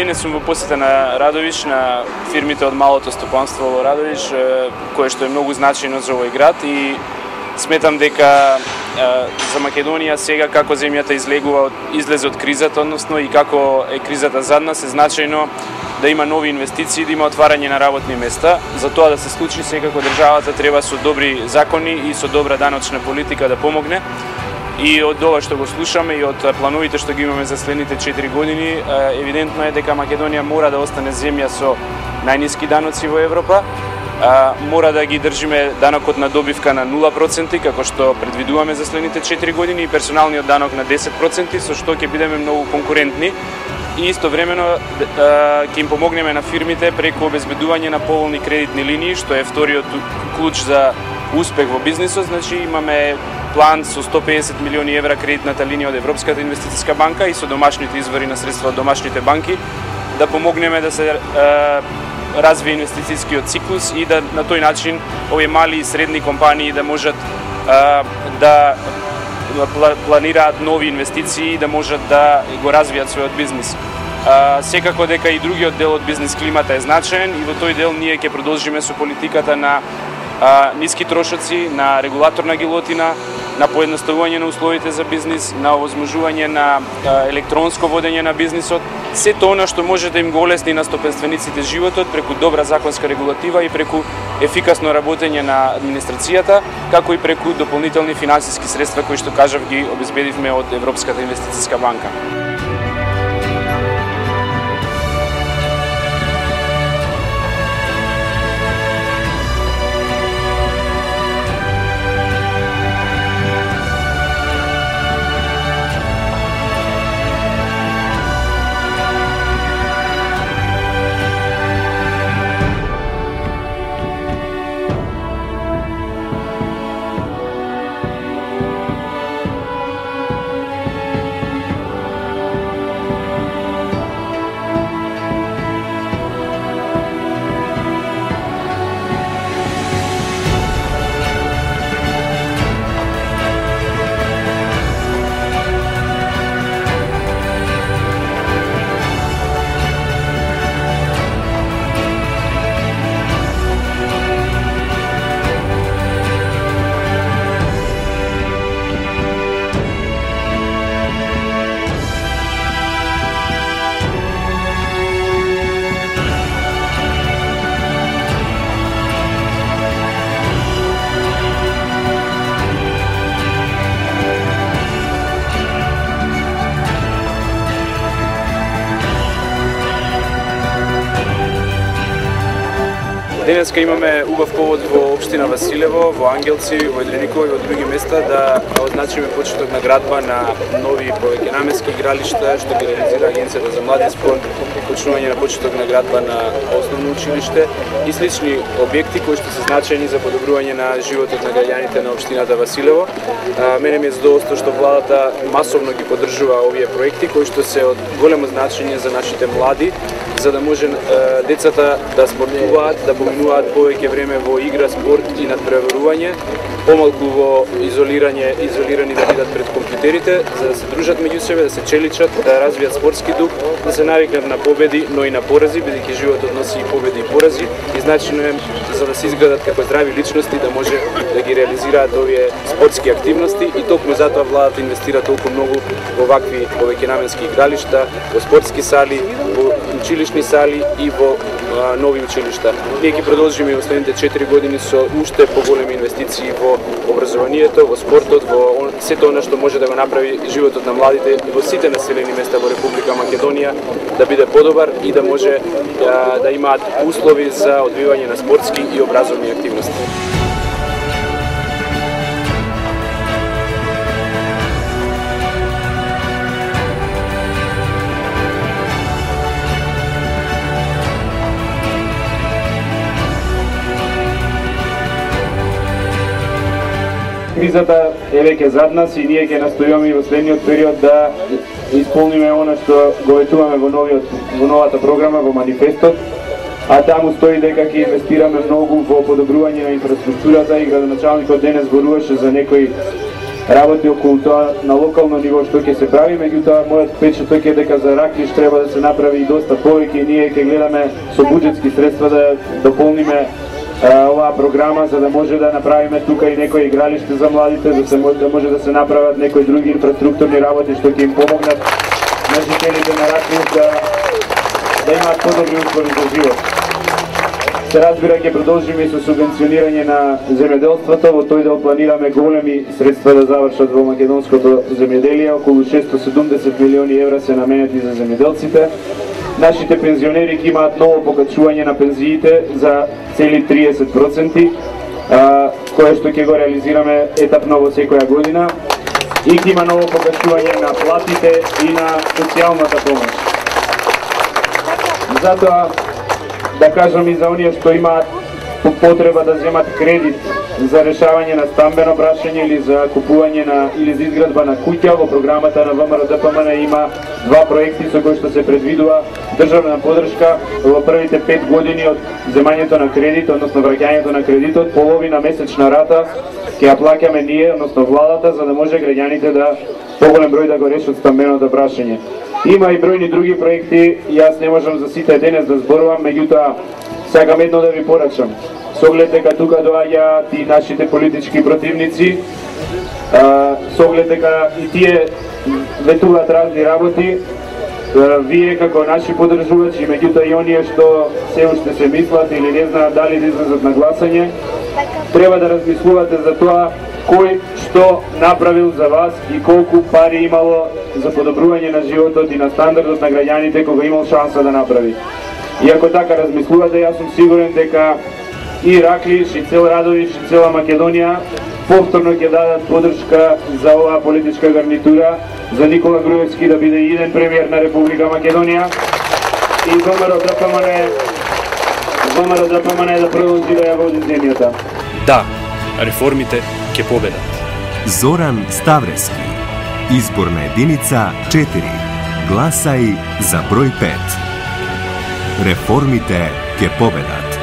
денес сум во посета на Радовиш, на фирмите од малото стопанство во Радовиш, кое што е многу значајно за овој град, и сметам дека за Македонија сега како земјата излезе од кризата, односно и како е кризата зад нас, е значајно да има нови инвестиции, да има отварање на работни места. За тоа да се случи, секако државата треба со добри закони и со добра даночна политика да помогне. И од ова што го слушаме и од плановите што ги имаме за следните 4 години, евидентно е дека Македонија мора да остане земја со најниски даноци во Европа. Мора да ги држиме данокот на добивка на 0%, како што предвидуваме за следните 4 години, и персоналниот данок на 10%, со што ќе бидеме многу конкурентни. И истовремено ќе им помогнеме на фирмите преку обезбедување на поволни кредитни линии, што е вториот клуч за успех во бизнисот. Значи имаме план со 150 милиони евра кредитната линија од Европската инвестициска банка и со домашните извори на средства од домашните банки да помогнеме да се развие инвестицијскиот циклус и да на тој начин овие мали и средни компании да можат да планираат нови инвестиции и да можат да го развијат својот бизнис. Секако дека и другиот дел од бизнис климата е значаен и во тој дел ние ќе продолжиме со политиката на ниски трошоци, на регулаторна гилотина, на поедноставување на условите за бизнис, на овозможување на електронско водење на бизнисот, се тоа што може да им го олесни на стопенствениците животот преку добра законска регулатива и преку ефикасно работење на администрацијата, како и преку дополнителни финансиски средства кои што кажав ги обезбедивме од Европската инвестициска банка. Денеска имаме убав повод во општина Василево, во Ангелци, во Идрениково и во други места да означиме почеток на градба на нови повеќе наменски игралишта што ги реализира Агенцијата за млади спорт, почнување на почеток на градба на основно училиште и слични објекти кои што се значајни за подобрување на животот на граѓаните на општината Василево. Мене ми е задоволство што владата масовно ги поддржува овие проекти кои што се од големо значење за нашите млади, за да може децата да спортуваат, да поминуваат повеќе време во игра, спорт и надпреварување, помалку во изолирани да бидат пред компјутерите, за да се дружат меѓу себе, да се челичат, да развијат спортски дух, да се навикнат на победи, но и на порази, бидејќи животот носи и победи и порази, и значено е за да се изградат како здрави личности, да може да ги реализираат овие спортски активности, и токму затоа владата инвестира толку многу во вакви повеќе наменски игралишта, во спортски сали, во училишни сали и во нови училишта. Ние ќе продолжиме во следните 4 години со уште поголеми инвестиции во образованието, во спортот, во сето она што може да го направи животот на младите во сите населени места во Република Македонија да биде подобар и да може да имаат услови за одвивање на спортски и образовни активности. Кризата е веќе зад нас и ние ќе настојуваме и во следниот период да исполниме она што го ветуваме во новата програма, во манифестот, а таму стои дека ќе инвестираме многу во подобрување на инфраструктурата и градоначалникот денес зборуваше за некои работи околу тоа на локално ниво што ќе се прави, меѓутоа мојот впечаток е дека за Раклиш треба да се направи и доста повеќе. Ние ќе гледаме со буџетски средства да дополниме оваа програма, за да може да направиме тука и некои игралиште за младите, да може да се направат некои други инфраструктурни работи што ќе им помогнат на жителите на Раклиш да имаат подобри услови за живот. Се разбира, ќе продолжиме и со субвенционирање на земјоделството. Во тој дел планираме големи средства да завршат во македонското земјоделие. Околу 670 милиони евра се наменети за земјоделците. Нашите пензионери ќе имаат ново покачување на пензиите за цели 30%, кое што ќе го реализираме етапно во секоја година. И ќе има ново покачување на платите и на социјалната помош. Затоа, да кажам и за оние што имаат потреба да земат кредит за решавање на стамбено прашање или за купување или за изградба на куќа, во програмата на ВМРО-ДПМН има два проекти со кои што се предвидува државна подршка во првите 5 години од земањето на кредит, односно враќањето на кредитот, половина месечна рата ќе ја плаќаме ние, односно владата, за да може граѓаните да поголем број да го решат стамбеното прашање. Има и бројни други проекти, јас не можам за сите денес да зборувам, меѓутоа сакам едно да ви порачам. Со оглед дека тука доаѓаат и нашите политички противници, со оглед дека и тие ветуваат разни работи, вие како наши поддржувачи, меѓутоа и оние што се уште се мислат или не знаат дали да излезат на гласање, треба да размислувате за тоа кој што направил за вас и колку пари имало за подобрување на животот и на стандардот на граѓаните кога имал шанса да направи. И ако така размислувате, јас сум сигурен дека и Раклиш, и цел Радовиш, и цела Македонија повторно ќе дадат подршка за оваа политичка гарнитура, за Никола Груевски да биде иден премиер на Република Македонија и ВМРО-ДПМН да продолжи да ја води земјата. Да, реформите ќе победат. Зоран Ставрески. Изборна единица 4. Гласај за број 5. Реформите ќе победат.